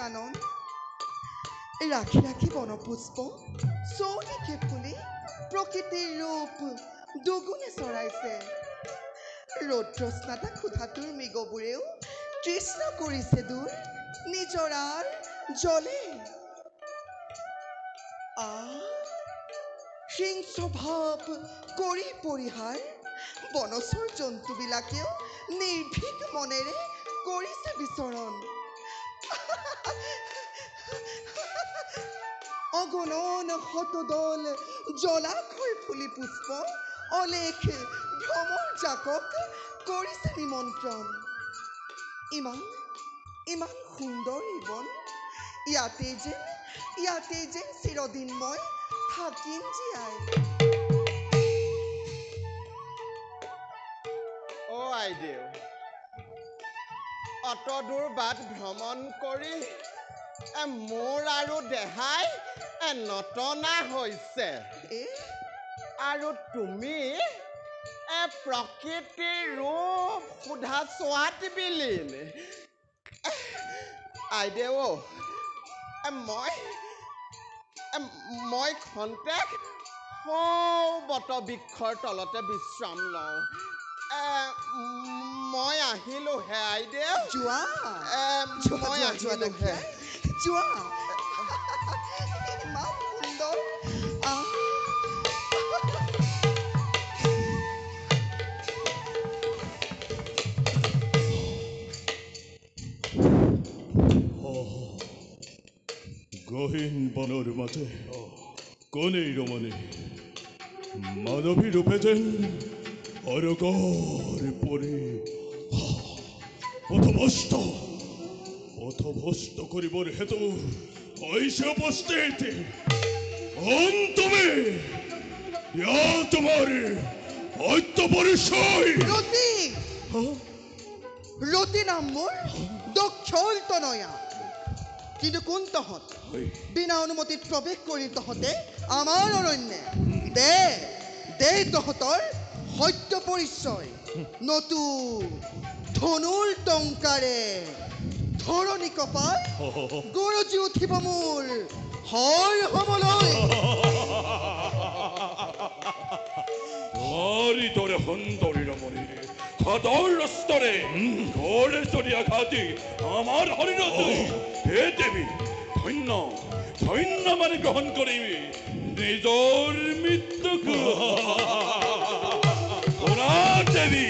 কানন ৰাখি ৰাখি বনপুষ্প চৌদিশে ফুলি প্ৰকৃতিৰ ৰূপ দুগুণে চৰাইছে ৰৌদ্ৰস্নাতা খুঁটাটোৰ মৃগবোৰেও তৃষ্ণ কৰিছে দূৰ নিজৰাৰ জলে সিংস্বভাৱ কৰি পৰিহাৰ বনচৰ জন্তুবিলাকেও নিৰ্ভীক মনেৰে কৰিছে বিচৰণ অগণন শতদল জলাশয় ফুলি পুষ্প অলেখ ভ্ৰমৰ জাকক কৰিছে নিমন্ত্ৰণ ইমান ইমান সুন্দৰ এই বন ইয়াতে যেন চিৰদিন মই থাকিম জীয়াই আইদেউ অত দূৰ বাট ভ্ৰমণ কৰি মোৰ আৰু দেহাই নটনা হৈছে আৰু তুমি প্ৰকৃতিৰ ৰূপ সোধা চোৱাত বিলীন আইদেউ মই খন্তেক বট বৃক্ষৰ তলতে বিশ্ৰাম লওঁ মই আহিলোঁ হে আইদেউ যোৱা মই আহিলোঁ হে যোৱা ইমান সুন্দৰ গহীন বনৰ মাজে কোনেই ৰমণী মানৱী ৰূপে যেন অৰগৰ পৰি পথভ্ৰষ্ট কৰিবৰ হেতু হৈছে উপস্থিত তুমি ইয়া তোমাৰ সত্য পৰিচয় ৰতি নাম মোৰ দক্ষ তনয়া কিন্তু কোন তহঁত বিনা অনুমতিত প্ৰৱেশ কৰি তহঁতে আমাৰ অৰণ্যে দে তহঁতৰ সত্য পৰিচয় নতু ধনুৰ টংকাৰে ধৰণী কপাই গৰজি উঠিব মোৰ হয় হবলৈ তোমারি দরে সুন্দরী রমণী সদর রস্তরে ঘরে যদি আঘাতি আমার হরিণত হে দেবী ধন্য মানে গ্রহণ করিবি নিজর মৃত্যুকে দেবী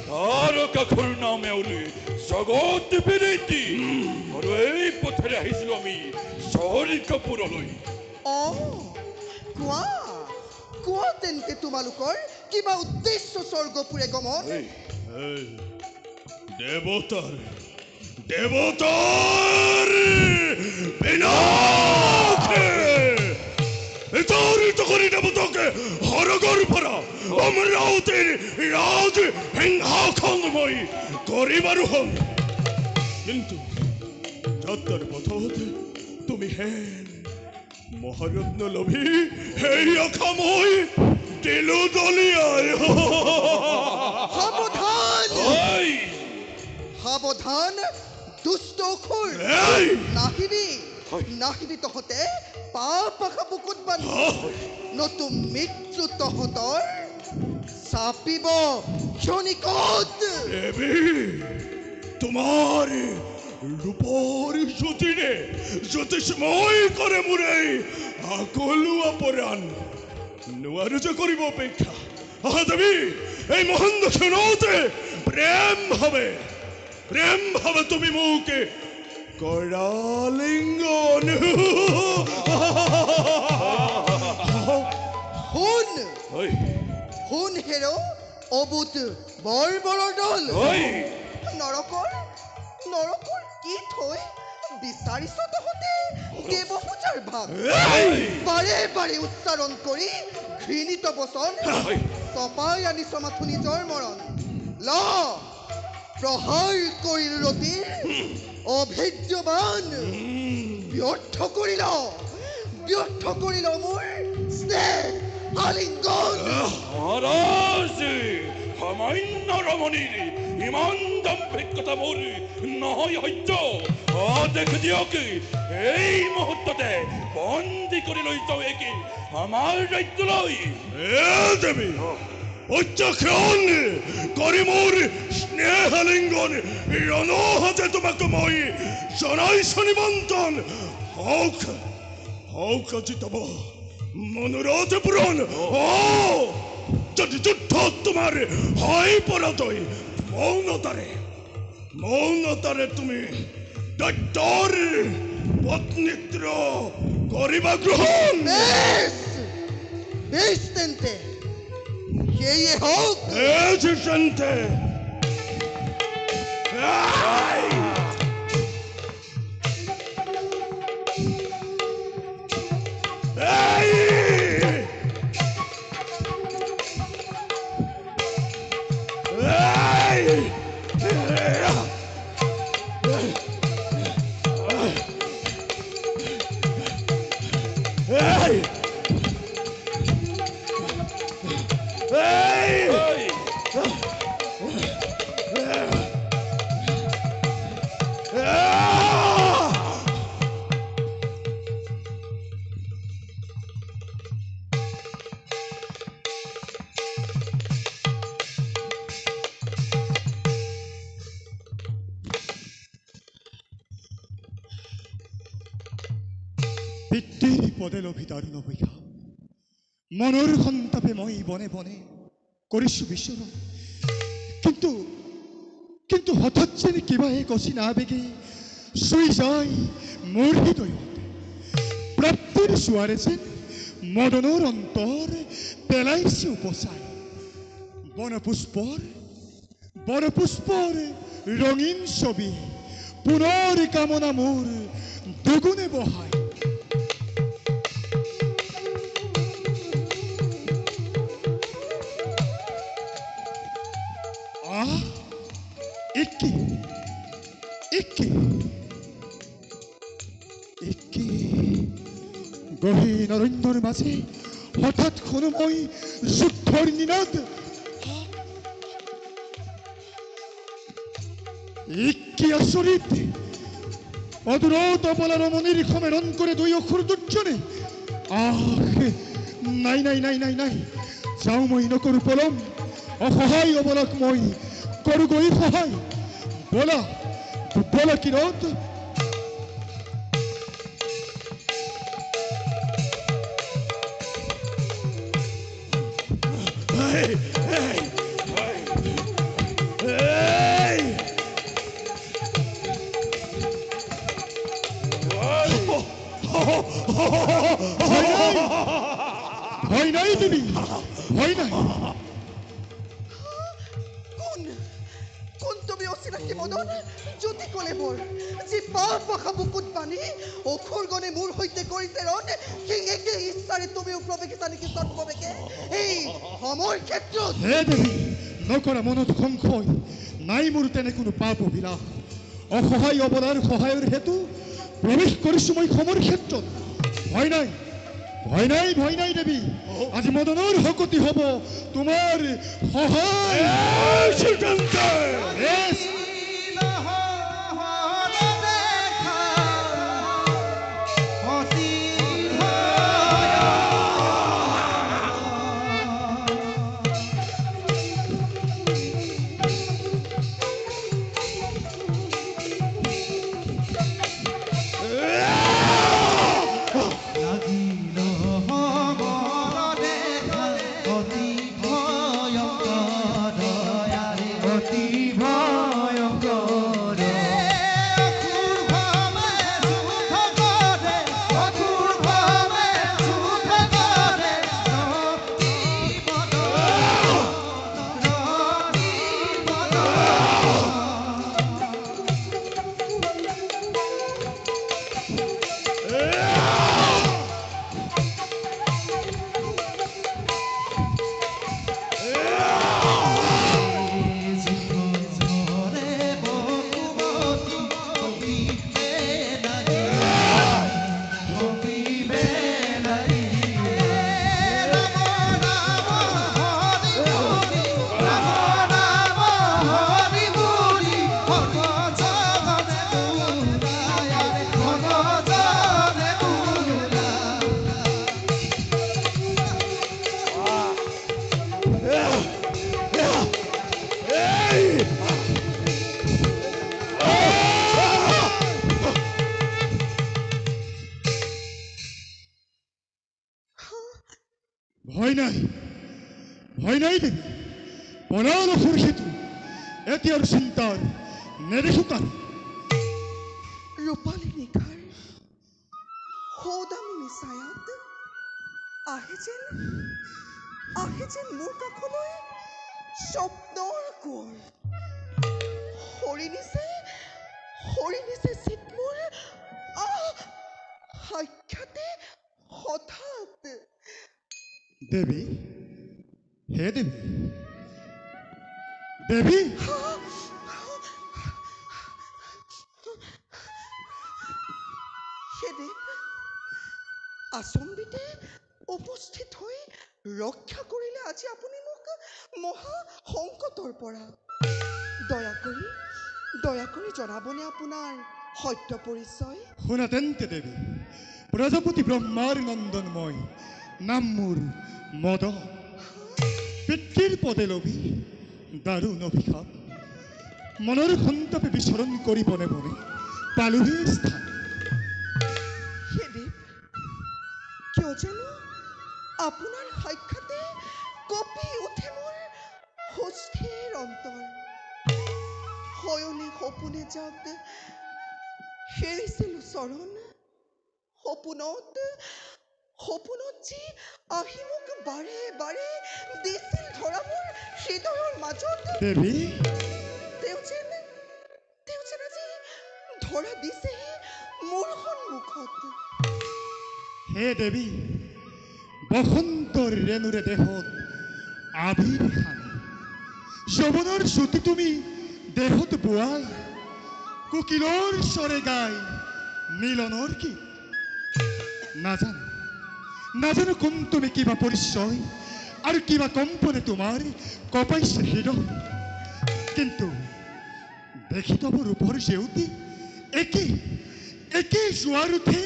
তারকা খুলনা মেউলি জগত বিরীতি আৰু এই পথেৰে আহিছিলো আমি শহৰী কাপুৰলৈ কোৱা তেন্তে তোমালোকৰ কিবা উদ্দেশ্য স্বৰ্গপুৰে গমন দেৱতাৰ বিনাশে এতৰিত কৰি দেৱতাকে সৰগৰ পৰা অমৰাৱতীৰ ৰাজ সিংহাসন মই কৰিবাৰো হম কিন্তু যাত্ৰাৰ পথত তুমি হেন মহাৰত্ন লভি সেই আশা মই দিলো দলিয়াই সাৱধান দুষ্ট অসুৰ নাহিবি তহঁতে পাপ আশা বুকুত বান্ধি নতুন মৃত্যু তহঁতৰ চাপিব ক্ষণিকত তোমাৰ ৰূপৰ জ্যোতিৰে জ্যোতিষময় কৰে মোৰে আকলুৱা পৰাণ নোৱাৰো যে কৰিব অপেক্ষা দেৱী এই মহন্ত ক্ষণতে প্ৰেম ভাবে তুমি মোক কৰালিংগন শুন হেৰ অবুত বৰ্বৰৰ দল নৰকৰ কি থৈ বিচাৰিছ তহঁতে দেৱপূজাৰ ভাগ বাৰে উচ্চাৰণ কৰি ঘৃণিত বচন চপাই আনিছ মাথো নিজৰ মৰণ প্ৰহাৰ কৰিল ৰতিৰ অভেদ্যবান ব্যৰ্থ কৰিল মোৰ স্নেহ আলিংগন সামান্য ৰমণীৰ ইমান দাম্ভিকতা মোৰ নহয় সহ্য দেখি দিয়ক এই মুহূৰ্ততে বন্দী কৰি লৈ যাওঁ একে আমাৰ ৰাজ্যলৈ দেৱী উচ্চক্ষণ কৰি মোৰ স্নেহালিংগন ৰণহাতে তোমাক মই জনাইছো নিমন্ত্ৰণ হওক হওক আজি তব মনোৰথ পূৰণ যদি যুদ্ধত তোমাৰ হয় পৰাজয় মৌনতাৰে তুমি দৈত্যৰ পত্নীত্ব কৰিবা গ্ৰহণ বেশ তেন্তে সেয়ে হোক তেন্তে পিতৃৰ পদে লভিতাৰু নবৈয়া মনৰ সন্তাপে মই বনে বনে কৰিছো বিচৰণ কিন্তু হঠাৎ যেন কিবা এক অচিনা আবেগে চুই যায় মোৰ হৃদয়ত প্ৰাপ্তিৰ চোৱাৰে যেন মদনৰ অন্তৰ পেলাইছে উপচাই বনপুষ্পৰ ৰঙীন ছবি পুনৰ কামনা মোৰ দুগুণে বহাই গহীন অৰণ্যৰ মাজে হঠাৎ শুনো মই যুদ্ধৰ নিনাদ কি আচৰিত অদূৰত অবলা ৰমণীৰ সমেৰণ কৰে দুই অসুৰ দুৰ্জনে নাই যাওঁ মই নকৰো পলম অসহায় অবলাক মই কৰোগৈ সহায় বলা কিৰত ভয় নাই দেবী ভয় নাই কোন তুমি অচিনাকি মদন জ্যোতি কলে মোৰ যি পাপ পাখা বুকুত বান্ধি অসুৰগণে মোৰ সৈতে কৰিছে ৰণ সেই একে ইচ্ছাৰে তুমিও প্ৰৱেশিছা নেকি সৎপ্ৰৱেশে এই সময় ক্ষেত্ৰত হে দেবী নকৰা মনত সংশয় নাই মোৰ তেনে কোনো পাপ অভিলাষ অসহায় অবলাৰ সহায়ৰ হেতু প্ৰৱেশ কৰিছো মই সমৰ ক্ষেত্ৰত ভয় নাই দেবী আজি মদনৰ শকতি হ'ব তোমাৰ সহায় অতি ভয় ভয় নাই দেৱী পলাল অসুৰ সেতু এতিয়াৰ চিন্তাৰ নেদেখো তাৰ ৰূপালী নিশাৰ সৌদামিনী ছায়াত আহে যেন মোৰ কাষলৈ স্বপ্নৰ কোঁৱৰ সৰি নিছে চিত মোৰ সাক্ষাতে হঠাৎ দেৱী হে দেৱী সেদেৱ আচম্বিতে উপস্থিত হৈ ৰক্ষা কৰিলে আজি আপুনি মোক মহা সংকটৰ পৰা দয়া কৰি জনাবনে আপোনাৰ সত্য পৰিচয় শুনা তেন্তে দেৱী প্ৰজাপতি ব্ৰহ্মাৰ নন্দন মই নাম মোৰ মদ পিতৃৰ পদে লবি দাৰুণ অভিশাপ মনৰ সন্তাপে বিচৰণ কৰি বনে বনে পালোহি স্থান সেদেৱ কিয় জানো আপোনাৰ সাক্ষাতে কঁপি উঠে মোৰ সুস্থিৰ অন্তৰ শয়নে সপোনে যাক হেৰিছিলো চৰণ সপোনত যি আহি মোক বাৰে বাৰে দিছিল ধৰা মোৰ হৃদয়ৰ মাজত দেৱী তেওঁ যেন আজি ধৰা দিছেহি মোৰ সন্মুখত হে দেৱী বসন্তৰ ৰেণুৰে দেহত আবিৰ সানি যৌৱনৰ জ্যোতি তুমি দেহত বোৱাই কোকিলৰ স্বৰে গাই মিলনৰ কি নাজানো কোন তুমি কিবা পৰিচয় আৰু কিবা কম্পনে তোমাৰ কপাইছে হৃদয় কিন্তু দেখি তব ৰূপৰ জেউতি একে জোৱাৰ উঠে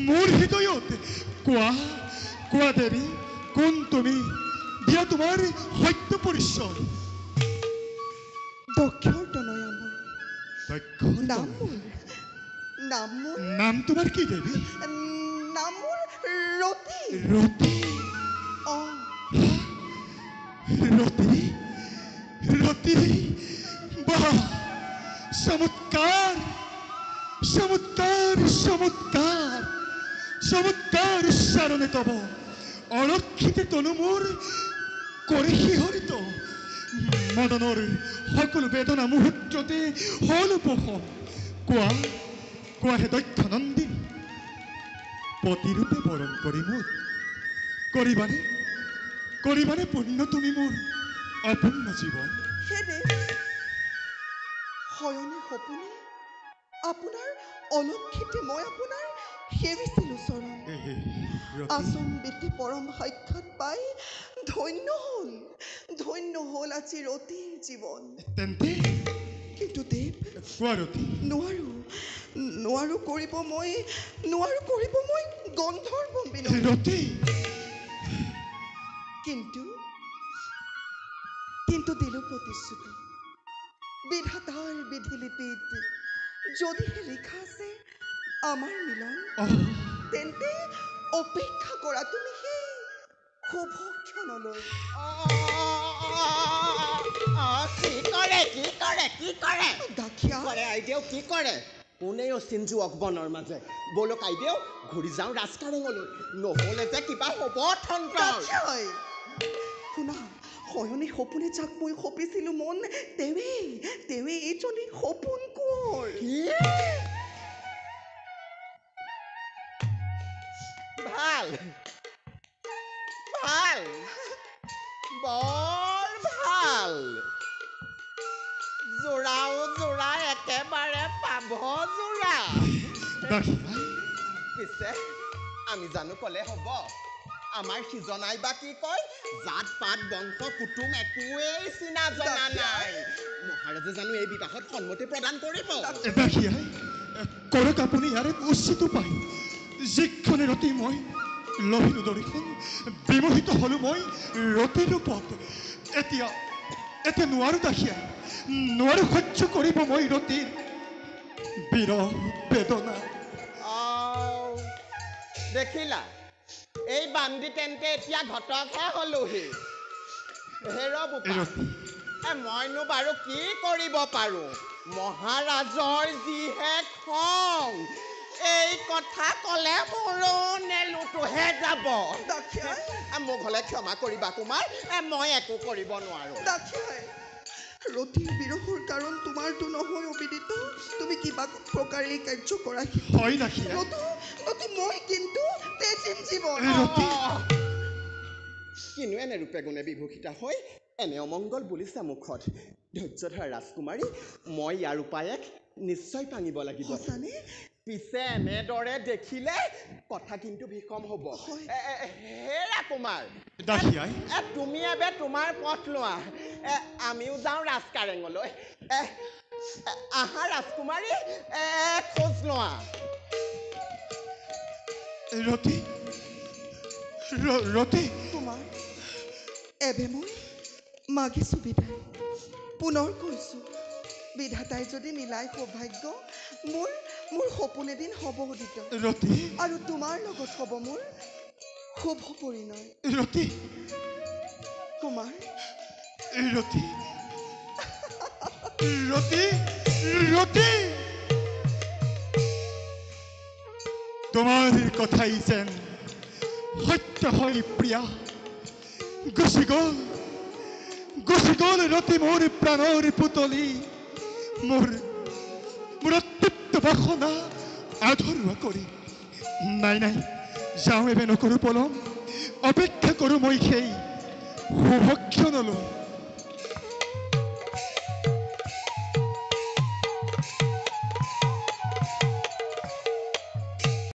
মোৰ হৃদয়ত কোৱা দেৱী কোন তুমি দিয়া তোমাৰ সত্য পৰিচয় দক্ষৰ তনয়াময় নাম তোমাৰ কি দেৱী নাম মোৰ ৰতি ৰতি বাহ চমৎকাৰ উচ্চাৰণে তব অলক্ষিতে তনু মোৰ কৰে শিহৰিত মদনৰ সকলো বেদনা মুহূৰ্ততে হল উপশম কোৱা হে দক্ষ নন্দিনী পতিৰূপে বৰণ কৰি মোৰ কৰিবানে পূৰ্ণ তুমি মোৰ অপূৰ্ণ জীৱন সেদেৱ শয়নে সপোনে আপোনাৰ অলক্ষিতে মই আপোনাৰ সেবিছিলো চৰণ আচম্বিতে পৰম সাক্ষাৎ পাই ধন্য হল আজি ৰতিৰ জীৱন তেন্তে কিন্তু দেৱ কোৱা ৰতি নোৱাৰো কৰিব মই গন্ধৰ্ব মিলন ৰতি কিন্তু দিলো প্ৰতিশ্ৰুতি বিধাতাৰ বিধিলিপিত যদিহে লিখা আছে আমাৰ মিলন তেন্তে অপেক্ষা কৰা তুমি সেই শুভ ক্ষণলৈ কি কৰে দাখিয়া আইদেউ কি কৰে কোনেও চিঞ্জু অকবনৰ মাজে বলক আইদেউ ঘূৰি যাওঁ ৰাজকাৰেঙলৈ নহ'লে যে কিবা হ'ব থন্তৰ শুনা শয়নে সপোনে যাক মই সপিছিলো মন তেৱে এইজনী সপোন কোঁৱৰ ভাল বৰ ভাল জোৰা একেবাৰে পাভ জোৰা পিছে আমি জানো ক'লে হ'ব আমাৰ সিজনাই বা কি কয় জাত পাত বংশ কুটুম একোৱেই চিনা জনা নাই মহাৰাজে জানো এই বিবাহত সন্মতি প্ৰদান কৰিব কৰক আপুনি ইয়াৰে উচিত পায় যিক্ষণে ৰতি মই লভিলো দৰিখন বিমোহিত হলো মই ৰতিৰ ৰূপত এতিয়া নোৱাৰো দাসিয়া নোৱাৰো সহ্য কৰিব মই ৰতিৰ বিৰহ বেদনা দেখিলা এই বান্দি তেন্তে এতিয়া ঘটকহে হলোহি হেৰ বোপা ৰতি মইনো বাৰু কি কৰিব পাৰোঁ মহাৰাজৰ যিহে খং এই কথা ক'লে মোৰো নেলুটোহে যাব দাক্ষাই মোক হ'লে ক্ষমা কৰিবা কুমাৰ মই একো কৰিব নোৱাৰোঁ দাক্ষাই ৰতিৰ বিৰহৰ কাৰণ তোমাৰতো নহয় অবিদিত তুমি কিবা প্ৰকাৰে এই কাৰ্য কৰা হয় নাখিয়া নতু মই কিন্তু তেজিম জীৱন ৰতি কিনো এনে ৰূপে গুণে বিভূষিতা হৈ এনে অমংগল বুলিছা মুখত ধৈৰ্য ধৰা ৰাজকুমাৰী মই ইয়াৰ উপায়েক নিশ্চয় ভাঙিব লাগিব সঁচানে পিছে এনেদৰে দেখিলে কথা কিন্তু ভীষম হ'ব হে ৰাকুমাৰ দাখিয়াই তুমি এবে তোমাৰ পথ লোৱা আমিও যাওঁ ৰাজকাৰেঙলৈ আহা ৰাজকুমাৰী খোজ লোৱা ৰতি ৰতি তোমাৰ এবে মই মাগিছোঁ বিদায় পুনৰ কৈছোঁ বিধাতাই যদি মিলাই সৌভাগ্য মোৰ সপোন এদিন হ'ব উদিত ৰতি আৰু তোমাৰ লগত হ'ব মোৰ শুভ পৰিণয় ৰতি কুমাৰ ৰতি ৰতি ৰতি তোমাৰ কথাই যেন সত্য হয় প্ৰিয়া গুচি গ'ল ৰতি মোৰ প্ৰাণৰ পুতলি মোৰ অতৃপ্ত বাসনা আধৰুৱা কৰি নাই যাওঁ এবে নকৰোঁ পলম অপেক্ষা কৰোঁ মই সেই শুভক্ষণলৈ